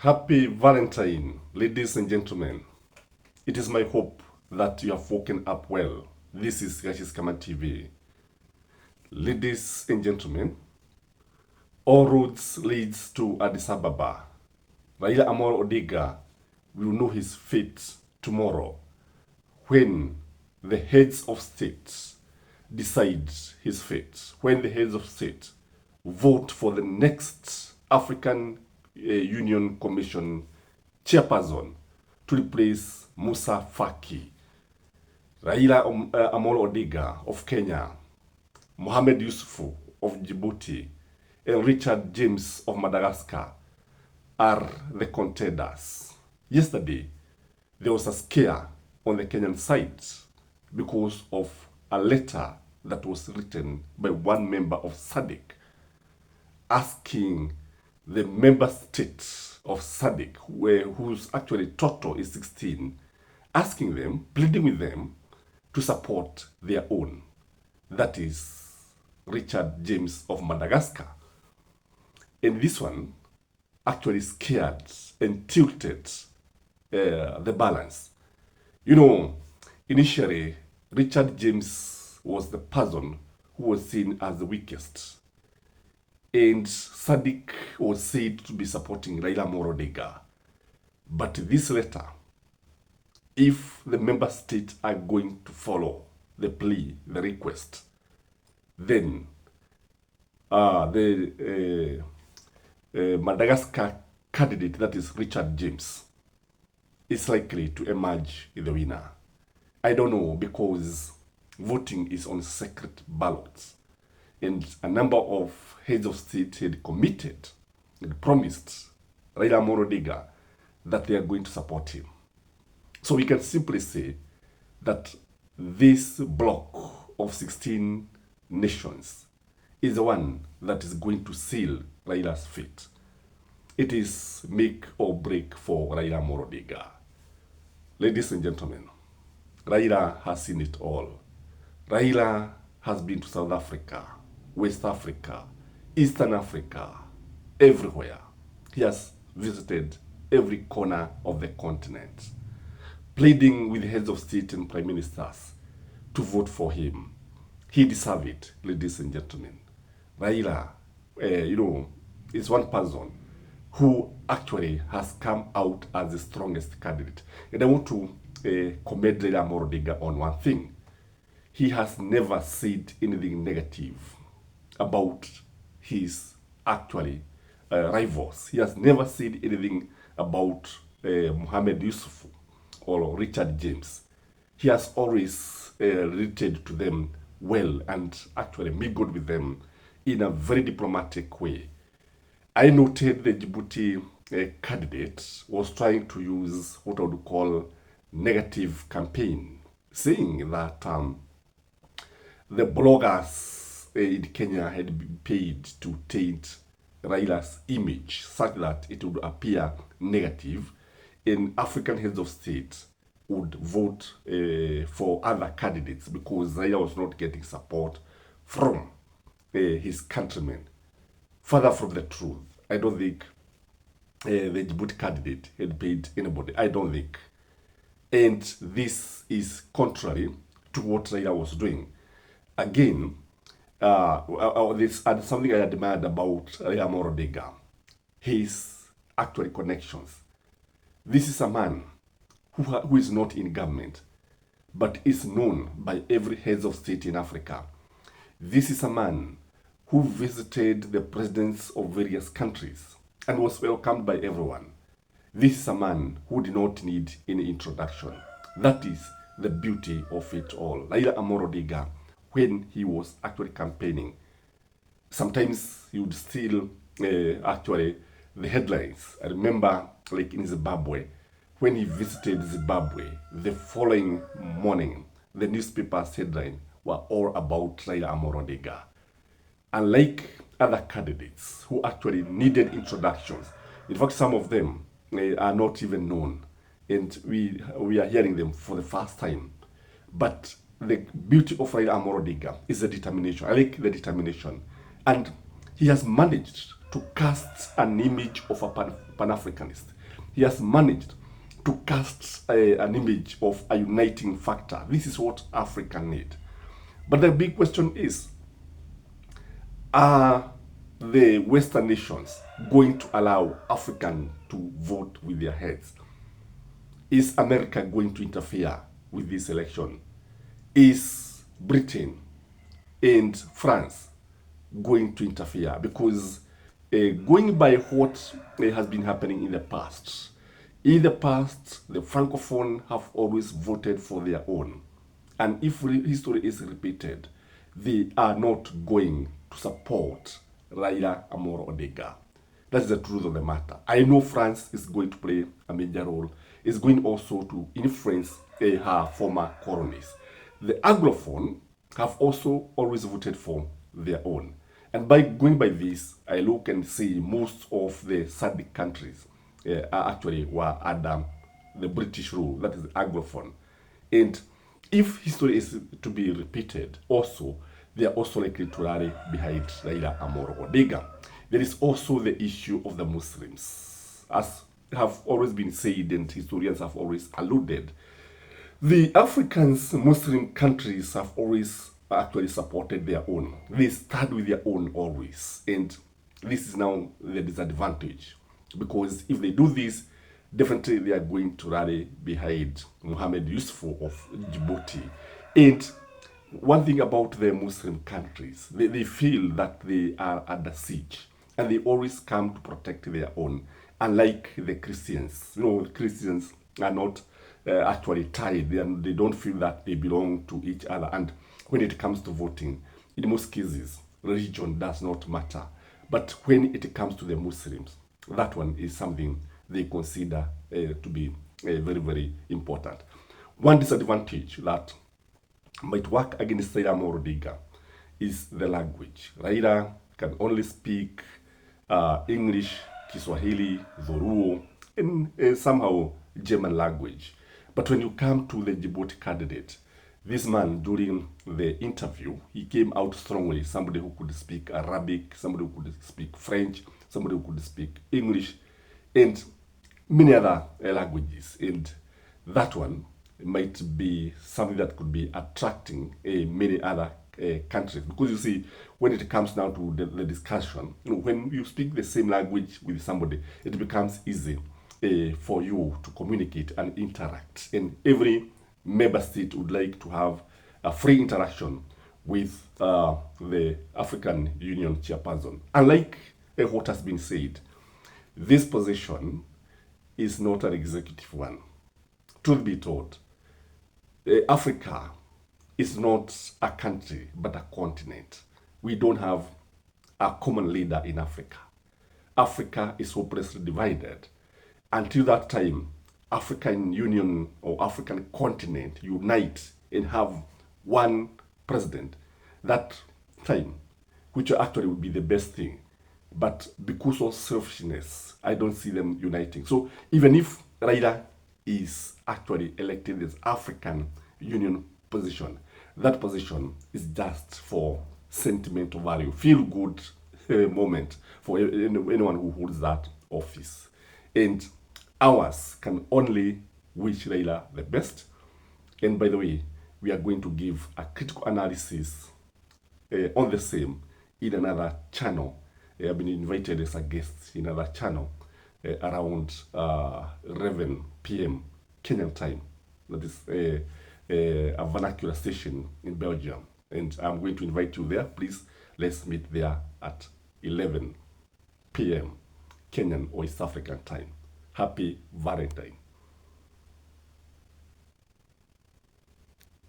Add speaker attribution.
Speaker 1: Happy Valentine, ladies and gentlemen. It is my hope that you have woken up well. This is Kama TV. Ladies and gentlemen, all roads leads to Addis Ababa. Raila Amolo Odinga will know his fate tomorrow when the heads of state decide his fate, when the heads of state vote for the next African Union Commission chairperson to replace Musa Faki. Raila Amolo Odinga of Kenya, Mohamed Yusufu of Djibouti, and Richard James of Madagascar are the contenders. Yesterday, there was a scare on the Kenyan side because of a letter that was written by one member of Sadc asking the member states of Sadc, whose actually total is 16, asking them, pleading with them to support their own. That is Richard James of Madagascar. And this one actually scared and tilted the balance. You know, initially, Richard James was the person who was seen as the weakest. And Sadc was said to be supporting Raila Amolo Odinga. But this letter, if the member states are going to follow the plea, the request, then the Madagascar candidate, that is Richard James, is likely to emerge the winner. I don't know, because voting is on secret ballots. And a number of heads of state had committed and promised Raila Amolo Odinga that they are going to support him. So we can simply say that this bloc of 16 nations is the one that is going to seal Raila's fate. It is make or break for Raila Amolo Odinga. Ladies and gentlemen, Raila has seen it all. Raila has been to South Africa, West Africa, Eastern Africa, everywhere. He has visited every corner of the continent, pleading with heads of state and prime ministers to vote for him. He deserves it, ladies and gentlemen. Raila, is one person who actually has come out as the strongest candidate. And I want to commend Raila Amolo Odinga on one thing. He has never said anything negative about his rivals. He has never said anything about Mohamed Yusuf or Richard James. He has always related to them well and actually mingled with them in a very diplomatic way. I noted the Djibouti candidate was trying to use what I would call negative campaign, saying that the bloggers in Kenya had been paid to taint Raila's image such that it would appear negative, and African heads of state would vote for other candidates because Raila was not getting support from his countrymen. Further from the truth, I don't think the Djibouti candidate had paid anybody. I don't think. And this is contrary to what Raila was doing. Again, this is something I admired about Raila Amolo Odinga. His actual connections. This is a man who is not in government, but is known by every head of state in Africa. This is a man who visited the presidents of various countries and was welcomed by everyone. This is a man who did not need any introduction. That is the beauty of it all. Raila Amolo Odinga, when he was actually campaigning, sometimes he would steal the headlines. I remember, like in Zimbabwe, when he visited Zimbabwe, the following morning, the newspaper's headline were all about Raila Amolo Odinga. Unlike other candidates who actually needed introductions, in fact, some of them are not even known, and we are hearing them for the first time. But the beauty of Raila Amolo Odinga is the determination. I like the determination. And he has managed to cast an image of a Pan-Africanist. He has managed to cast an image of a uniting factor. This is what Africa need. But the big question is, are the Western nations going to allow Africans to vote with their heads? Is America going to interfere with this election? Is Britain and France going to interfere? Because going by what has been happening in the past, the Francophone have always voted for their own. And if history is repeated, they are not going to support Raila Amolo Odinga. That's the truth of the matter. I know France is going to play a major role. It's going also to influence her former colonies. The Anglophone have also always voted for their own. And by going by this, I look and see most of the Sadc countries were under the British rule, that is the Anglophone. And if history is to be repeated, also, they are also likely to rally behind Raila Amolo Odinga. There is also the issue of the Muslims. As have always been said and historians have always alluded, the Africans, Muslim countries have always actually supported their own. They start with their own always. And this is now the disadvantage. Because if they do this, definitely they are going to rally behind Mohamed Yusuf of Djibouti. And one thing about the Muslim countries, they feel that they are under siege. And they always come to protect their own. Unlike the Christians. Christians are not actually tied. They don't feel that they belong to each other. And when it comes to voting, in most cases, religion does not matter. But when it comes to the Muslims, that one is something they consider to be very, very important. One disadvantage that might work against Raila Amolo Odinga is the language. Raila can only speak English, Kiswahili, Zoruo, and somehow German language. But when you come to the Djibouti candidate, this man, during the interview, he came out strongly. Somebody who could speak Arabic, somebody who could speak French, somebody who could speak English, and many other languages. And that one might be something that could be attracting many other countries. Because you see, when it comes down to the discussion, when you speak the same language with somebody, it becomes easy for you to communicate and interact. And every member state would like to have a free interaction with the African Union chairperson. Unlike what has been said, this position is not an executive one. Truth be told, Africa is not a country, but a continent. We don't have a common leader in Africa. Africa is hopelessly divided. Until that time, African Union or African continent unite and have one president. That time, which actually would be the best thing. But because of selfishness, I don't see them uniting. So even if Raila is actually elected as African Union position, that position is just for sentimental value, feel good moment for anyone who holds that office. And ours can only wish Raila the best. And by the way, we are going to give a critical analysis on the same in another channel. I've been invited as a guest in another channel around 11 p.m. Kenyan time. That is a vernacular station in Belgium. And I'm going to invite you there. Please, let's meet there at 11 p.m. Kenyan or East African time. Happy Valentine.